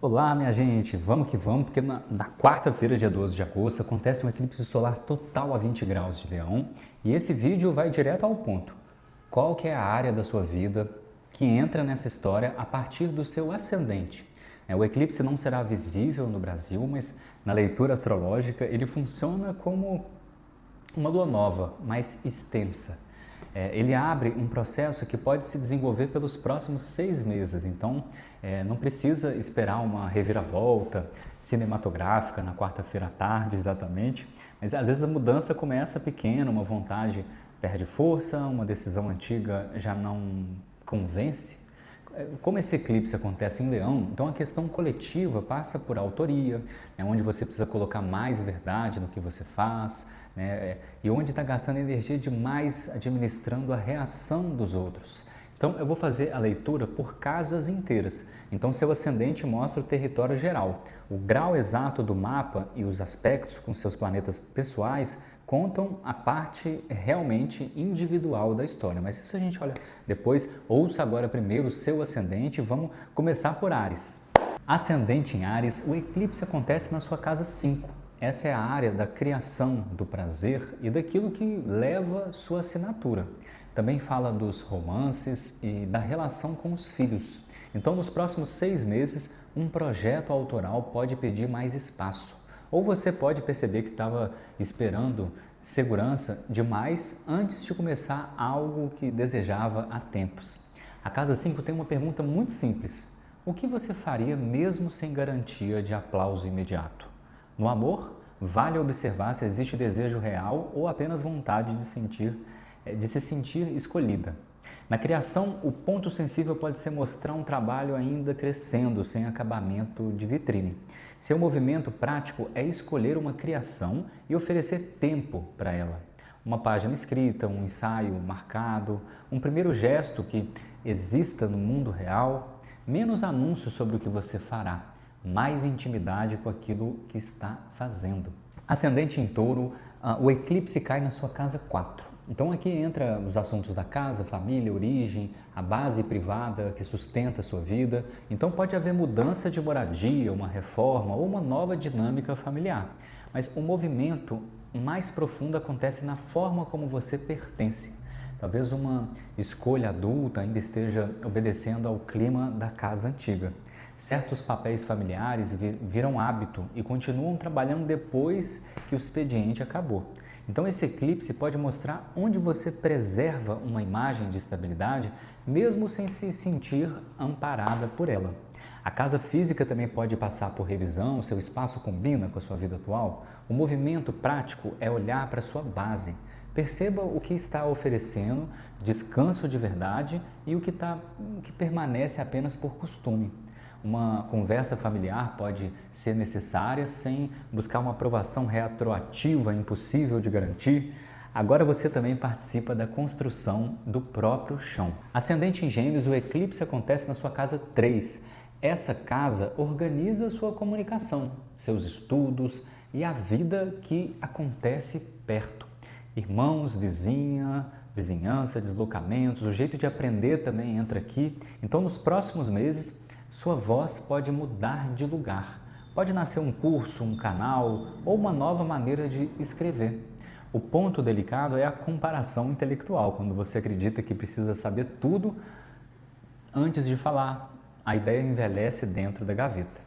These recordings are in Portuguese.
Olá, minha gente, vamos que vamos, porque na quarta-feira, dia 12 de agosto, acontece um eclipse solar total a 20 graus de Leão e esse vídeo vai direto ao ponto. Qual que é a área da sua vida que entra nessa história a partir do seu ascendente? O eclipse não será visível no Brasil, mas na leitura astrológica ele funciona como uma lua nova, mais extensa. Ele abre um processo que pode se desenvolver pelos próximos 6 meses, então não precisa esperar uma reviravolta cinematográfica na quarta-feira à tarde exatamente, mas às vezes a mudança começa pequena, uma vontade perde força, uma decisão antiga já não convence. Como esse eclipse acontece em Leão, então a questão coletiva passa por autoria, onde você precisa colocar mais verdade no que você faz, e onde está gastando energia demais administrando a reação dos outros. Então eu vou fazer a leitura por casas inteiras. Então seu ascendente mostra o território geral. O grau exato do mapa e os aspectos com seus planetas pessoais contam a parte realmente individual da história. Mas isso a gente olha depois. Ouça agora primeiro o seu ascendente e vamos começar por Áries. Ascendente em Áries, o eclipse acontece na sua casa 5. Essa é a área da criação, do prazer e daquilo que leva sua assinatura. Também fala dos romances e da relação com os filhos. Então, nos próximos 6 meses, um projeto autoral pode pedir mais espaço. Ou você pode perceber que estava esperando segurança demais antes de começar algo que desejava há tempos. A Casa 5 tem uma pergunta muito simples. O que você faria mesmo sem garantia de aplauso imediato? No amor, vale observar se existe desejo real ou apenas vontade de se sentir escolhida. Na criação, o ponto sensível pode ser mostrar um trabalho ainda crescendo, sem acabamento de vitrine. Seu movimento prático é escolher uma criação e oferecer tempo para ela. Uma página escrita, um ensaio marcado, um primeiro gesto que exista no mundo real, menos anúncios sobre o que você fará, mais intimidade com aquilo que está fazendo. Ascendente em Touro, o eclipse cai na sua casa 4. Então aqui entra os assuntos da casa, família, origem, a base privada que sustenta a sua vida. Então pode haver mudança de moradia, uma reforma ou uma nova dinâmica familiar. Mas o movimento mais profundo acontece na forma como você pertence. Talvez uma escolha adulta ainda esteja obedecendo ao clima da casa antiga. Certos papéis familiares viram hábito e continuam trabalhando depois que o expediente acabou. Então esse eclipse pode mostrar onde você preserva uma imagem de estabilidade, mesmo sem se sentir amparada por ela. A casa física também pode passar por revisão, seu espaço combina com a sua vida atual. O movimento prático é olhar para a sua base. Perceba o que está oferecendo, descanso de verdade e o que permanece apenas por costume. Uma conversa familiar pode ser necessária sem buscar uma aprovação retroativa impossível de garantir. Agora você também participa da construção do próprio chão. Ascendente em Gêmeos, o eclipse acontece na sua casa 3. Essa casa organiza sua comunicação, seus estudos e a vida que acontece perto. Irmãos, vizinhança, deslocamentos, o jeito de aprender também entra aqui. Então, nos próximos meses, sua voz pode mudar de lugar. Pode nascer um curso, um canal ou uma nova maneira de escrever. O ponto delicado é a comparação intelectual, quando você acredita que precisa saber tudo antes de falar. A ideia envelhece dentro da gaveta.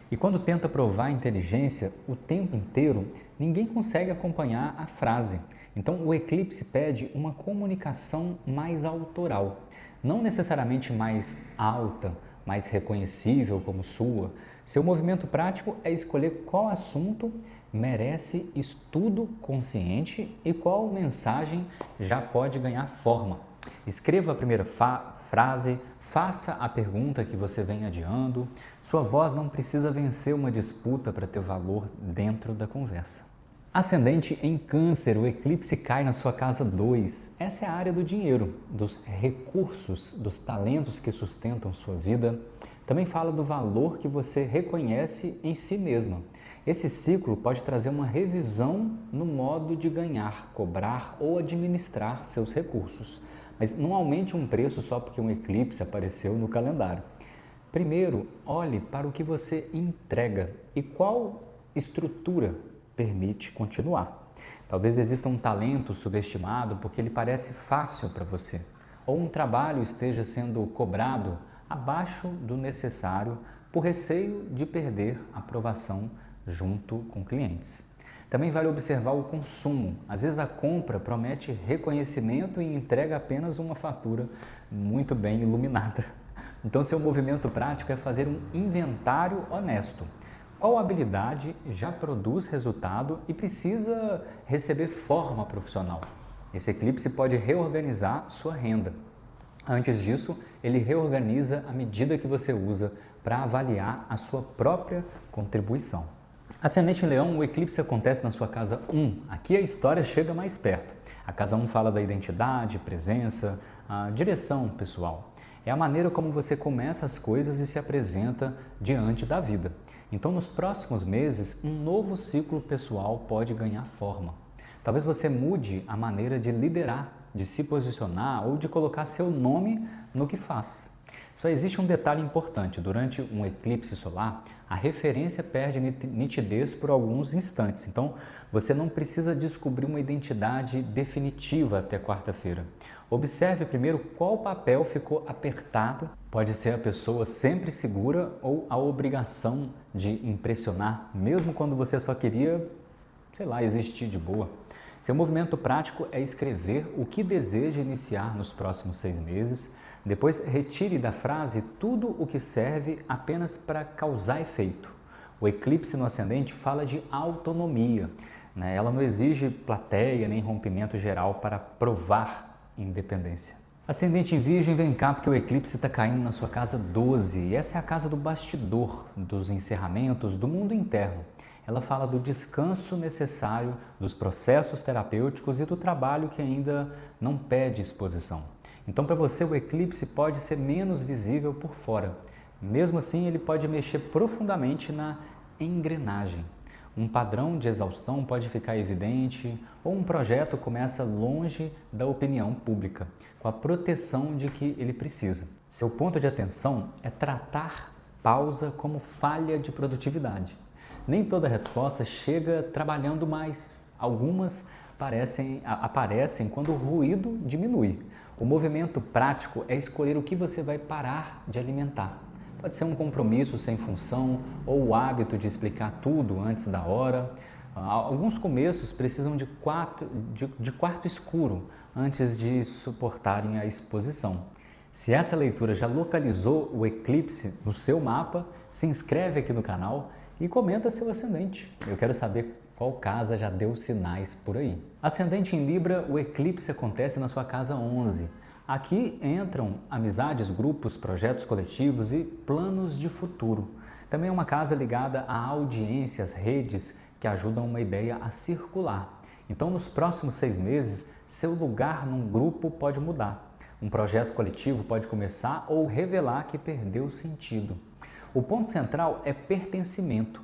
E quando tenta provar inteligência o tempo inteiro, ninguém consegue acompanhar a frase. Então, o eclipse pede uma comunicação mais autoral, não necessariamente mais alta, mais reconhecível como sua. Seu movimento prático é escolher qual assunto merece estudo consciente e qual mensagem já pode ganhar forma. Escreva a primeira frase, faça a pergunta que você vem adiando. Sua voz não precisa vencer uma disputa para ter valor dentro da conversa. Ascendente em Câncer, o eclipse cai na sua casa 2. Essa é a área do dinheiro, dos recursos, dos talentos que sustentam sua vida. Também fala do valor que você reconhece em si mesma. Esse ciclo pode trazer uma revisão no modo de ganhar, cobrar ou administrar seus recursos. Mas não aumente um preço só porque um eclipse apareceu no calendário. Primeiro, olhe para o que você entrega e qual estrutura permite continuar. Talvez exista um talento subestimado porque ele parece fácil para você, ou um trabalho esteja sendo cobrado abaixo do necessário por receio de perder aprovação junto com clientes. Também vale observar o consumo. Às vezes a compra promete reconhecimento e entrega apenas uma fatura muito bem iluminada. Então, seu movimento prático é fazer um inventário honesto. Qual habilidade já produz resultado e precisa receber forma profissional? Esse eclipse pode reorganizar sua renda. Antes disso, ele reorganiza a medida que você usa para avaliar a sua própria contribuição. Ascendente em Leão, o eclipse acontece na sua casa 1. Aqui a história chega mais perto. A casa 1 fala da identidade, presença, a direção pessoal. É a maneira como você começa as coisas e se apresenta diante da vida. Então, nos próximos meses, um novo ciclo pessoal pode ganhar forma. Talvez você mude a maneira de liderar, de se posicionar ou de colocar seu nome no que faz. Só existe um detalhe importante: durante um eclipse solar, a referência perde nitidez por alguns instantes. Então, você não precisa descobrir uma identidade definitiva até quarta-feira. Observe primeiro qual papel ficou apertado. Pode ser a pessoa sempre segura ou a obrigação de impressionar, mesmo quando você só queria, existir de boa. Seu movimento prático é escrever o que deseja iniciar nos próximos 6 meses. Depois, retire da frase tudo o que serve apenas para causar efeito. O eclipse no ascendente fala de autonomia, né? Ela não exige plateia nem rompimento geral para provar independência. Ascendente em Virgem, vem cá, porque o eclipse está caindo na sua casa 12. E essa é a casa do bastidor, dos encerramentos, do mundo interno. Ela fala do descanso necessário, dos processos terapêuticos e do trabalho que ainda não pede exposição. Então, para você, o eclipse pode ser menos visível por fora. Mesmo assim, ele pode mexer profundamente na engrenagem. Um padrão de exaustão pode ficar evidente ou um projeto começa longe da opinião pública, com a proteção de que ele precisa. Seu ponto de atenção é tratar pausa como falha de produtividade. Nem toda resposta chega trabalhando mais. Algumas aparecem quando o ruído diminui. O movimento prático é escolher o que você vai parar de alimentar. Pode ser um compromisso sem função ou o hábito de explicar tudo antes da hora. Alguns começos precisam de quarto escuro antes de suportarem a exposição. Se essa leitura já localizou o eclipse no seu mapa, se inscreve aqui no canal e comenta seu ascendente. Eu quero saber qual casa já deu sinais por aí. Ascendente em Libra, o eclipse acontece na sua casa 11. Aqui entram amizades, grupos, projetos coletivos e planos de futuro. Também é uma casa ligada a audiências, redes que ajudam uma ideia a circular. Então, nos próximos 6 meses, seu lugar num grupo pode mudar. Um projeto coletivo pode começar ou revelar que perdeu sentido. O ponto central é pertencimento.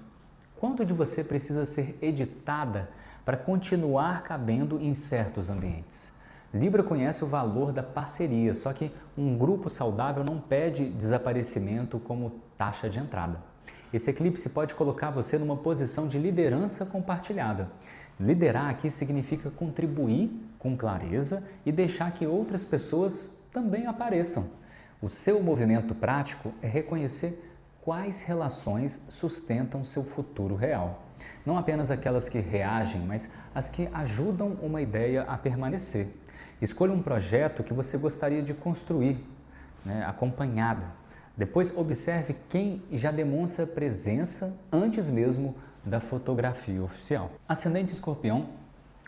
Quanto de você precisa ser editada para continuar cabendo em certos ambientes? Libra conhece o valor da parceria, só que um grupo saudável não pede desaparecimento como taxa de entrada. Esse eclipse pode colocar você numa posição de liderança compartilhada. Liderar aqui significa contribuir com clareza e deixar que outras pessoas também apareçam. O seu movimento prático é reconhecer quais relações sustentam seu futuro real. Não apenas aquelas que reagem, mas as que ajudam uma ideia a permanecer. Escolha um projeto que você gostaria de construir, acompanhado. Depois observe quem já demonstra presença antes mesmo da fotografia oficial. Ascendente Escorpião,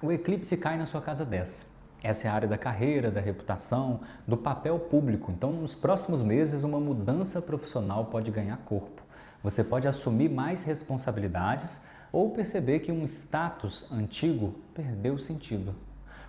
o eclipse cai na sua casa 10. Essa é a área da carreira, da reputação, do papel público. Então, nos próximos meses, uma mudança profissional pode ganhar corpo. Você pode assumir mais responsabilidades ou perceber que um status antigo perdeu sentido.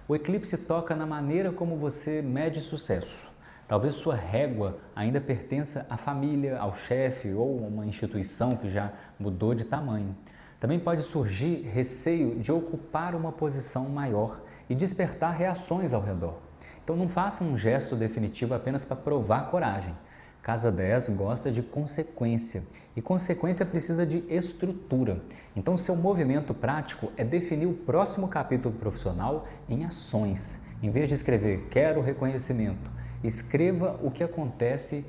O eclipse toca na maneira como você mede sucesso. Talvez sua régua ainda pertença à família, ao chefe ou a uma instituição que já mudou de tamanho. Também pode surgir receio de ocupar uma posição maior e despertar reações ao redor. Então não faça um gesto definitivo apenas para provar coragem. Casa 10 gosta de consequência e consequência precisa de estrutura. Então, seu movimento prático é definir o próximo capítulo profissional em ações. Em vez de escrever quero reconhecimento, escreva o que acontece,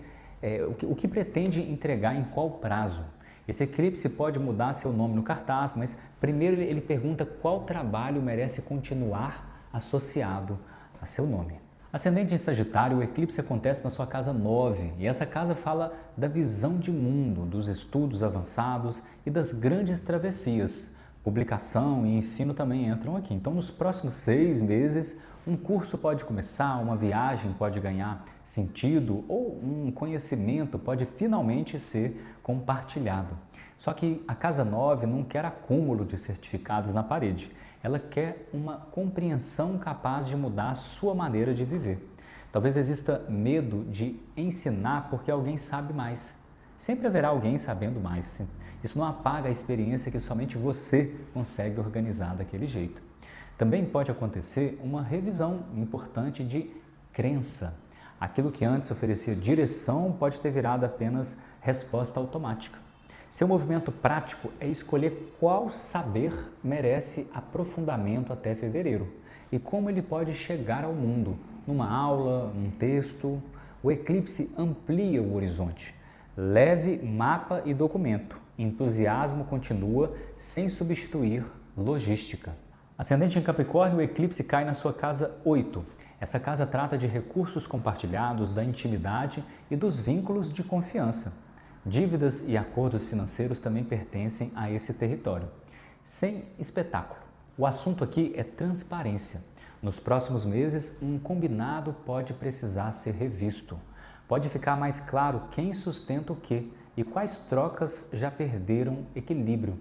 o que pretende entregar em qual prazo. Esse eclipse pode mudar seu nome no cartaz, mas primeiro ele pergunta qual trabalho merece continuar associado a seu nome. Ascendente em Sagitário, o eclipse acontece na sua casa 9 e essa casa fala da visão de mundo, dos estudos avançados e das grandes travessias. Publicação e ensino também entram aqui. Então, nos próximos 6 meses, um curso pode começar, uma viagem pode ganhar sentido ou um conhecimento pode finalmente ser compartilhado. Só que a casa 9 não quer acúmulo de certificados na parede. Ela quer uma compreensão capaz de mudar a sua maneira de viver. Talvez exista medo de ensinar porque alguém sabe mais. Sempre haverá alguém sabendo mais. Isso não apaga a experiência que somente você consegue organizar daquele jeito. Também pode acontecer uma revisão importante de crença. Aquilo que antes oferecia direção pode ter virado apenas resposta automática. Seu movimento prático é escolher qual saber merece aprofundamento até fevereiro e como ele pode chegar ao mundo, numa aula, num texto. O eclipse amplia o horizonte. Leve mapa e documento. Entusiasmo continua sem substituir logística. Ascendente em Capricórnio, o eclipse cai na sua casa 8. Essa casa trata de recursos compartilhados, da intimidade e dos vínculos de confiança. Dívidas e acordos financeiros também pertencem a esse território. Sem espetáculo. O assunto aqui é transparência. Nos próximos meses, um combinado pode precisar ser revisto. Pode ficar mais claro quem sustenta o quê e quais trocas já perderam equilíbrio.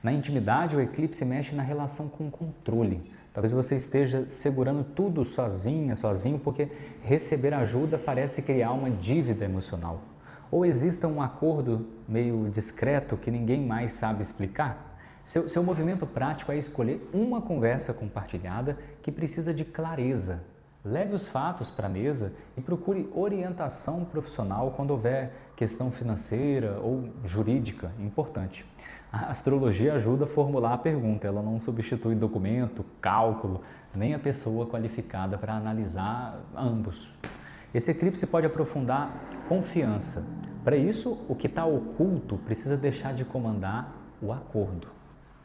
Na intimidade, o eclipse mexe na relação com o controle. Talvez você esteja segurando tudo sozinha, sozinho, porque receber ajuda parece criar uma dívida emocional. Ou exista um acordo meio discreto que ninguém mais sabe explicar? Seu movimento prático é escolher uma conversa compartilhada que precisa de clareza. Leve os fatos para a mesa e procure orientação profissional quando houver questão financeira ou jurídica importante. A astrologia ajuda a formular a pergunta, ela não substitui documento, cálculo, nem a pessoa qualificada para analisar ambos. Esse eclipse pode aprofundar confiança. Para isso, o que está oculto precisa deixar de comandar o acordo.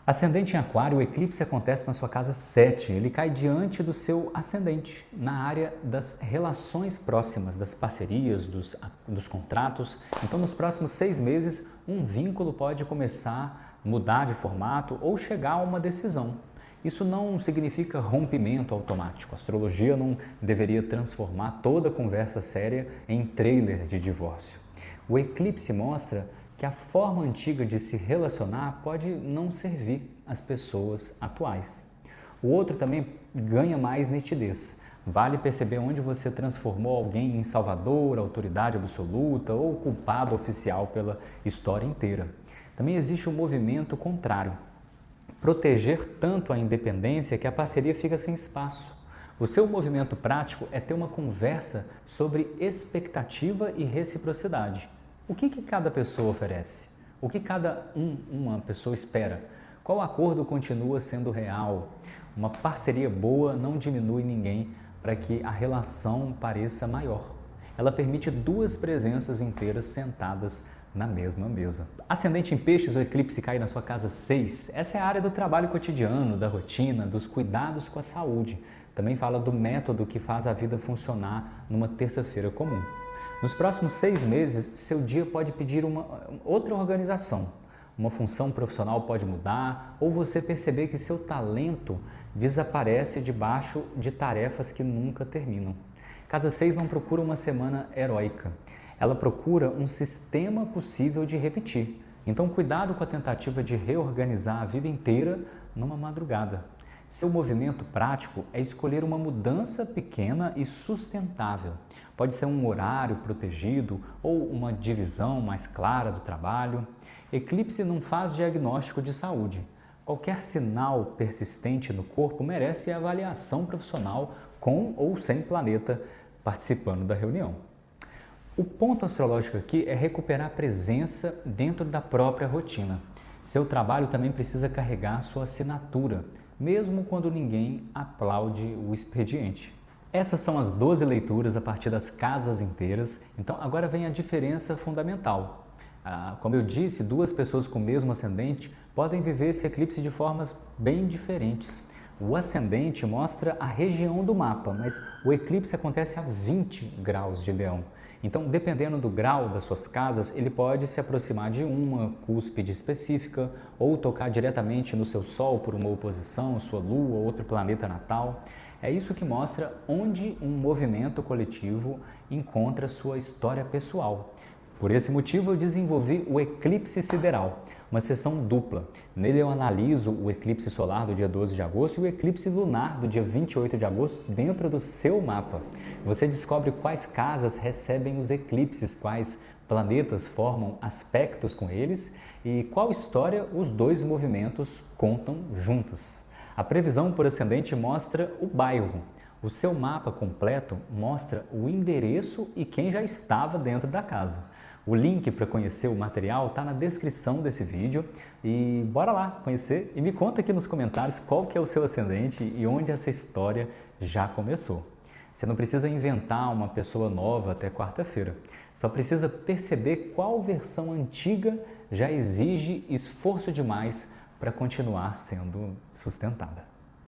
Ascendente em Aquário, o eclipse acontece na sua casa 7. Ele cai diante do seu ascendente, na área das relações próximas, das parcerias, dos contratos. Então, nos próximos 6 meses, um vínculo pode começar a mudar de formato ou chegar a uma decisão. Isso não significa rompimento automático. A astrologia não deveria transformar toda conversa séria em trailer de divórcio. O eclipse mostra que a forma antiga de se relacionar pode não servir às pessoas atuais. O outro também ganha mais nitidez. Vale perceber onde você transformou alguém em salvador, autoridade absoluta ou culpado oficial pela história inteira. Também existe um movimento contrário. Proteger tanto a independência que a parceria fica sem espaço. O seu movimento prático é ter uma conversa sobre expectativa e reciprocidade. O que cada pessoa oferece? O que uma pessoa espera? Qual acordo continua sendo real? Uma parceria boa não diminui ninguém para que a relação pareça maior. Ela permite 2 presenças inteiras sentadas na mesma mesa. Ascendente em Peixes, o eclipse cai na sua casa 6. Essa é a área do trabalho cotidiano, da rotina, dos cuidados com a saúde. Também fala do método que faz a vida funcionar numa terça-feira comum. Nos próximos 6 meses, seu dia pode pedir uma outra organização. Uma função profissional pode mudar ou você perceber que seu talento desaparece debaixo de tarefas que nunca terminam. Casa 6 não procura uma semana heróica. Ela procura um sistema possível de repetir. Então, cuidado com a tentativa de reorganizar a vida inteira numa madrugada. Seu movimento prático é escolher uma mudança pequena e sustentável. Pode ser um horário protegido ou uma divisão mais clara do trabalho. Eclipse não faz diagnóstico de saúde. Qualquer sinal persistente no corpo merece avaliação profissional com ou sem planeta participando da reunião. O ponto astrológico aqui é recuperar a presença dentro da própria rotina. Seu trabalho também precisa carregar sua assinatura, mesmo quando ninguém aplaude o expediente. Essas são as 12 leituras a partir das casas inteiras, então agora vem a diferença fundamental. Como eu disse, duas pessoas com o mesmo ascendente podem viver esse eclipse de formas bem diferentes. O ascendente mostra a região do mapa, mas o eclipse acontece a 20 graus de Leão. Então, dependendo do grau das suas casas, ele pode se aproximar de uma cúspide específica ou tocar diretamente no seu Sol por uma oposição, sua Lua, outro planeta natal. É isso que mostra onde um movimento coletivo encontra sua história pessoal. Por esse motivo, eu desenvolvi o Eclipse Sideral, uma sessão dupla. Nele eu analiso o eclipse solar do dia 12 de agosto e o eclipse lunar do dia 28 de agosto dentro do seu mapa. Você descobre quais casas recebem os eclipses, quais planetas formam aspectos com eles e qual história os dois movimentos contam juntos. A previsão por ascendente mostra o bairro. O seu mapa completo mostra o endereço e quem já estava dentro da casa. O link para conhecer o material está na descrição desse vídeo e bora lá conhecer e me conta aqui nos comentários qual que é o seu ascendente e onde essa história já começou. Você não precisa inventar uma pessoa nova até quarta-feira, só precisa perceber qual versão antiga já exige esforço demais para continuar sendo sustentada.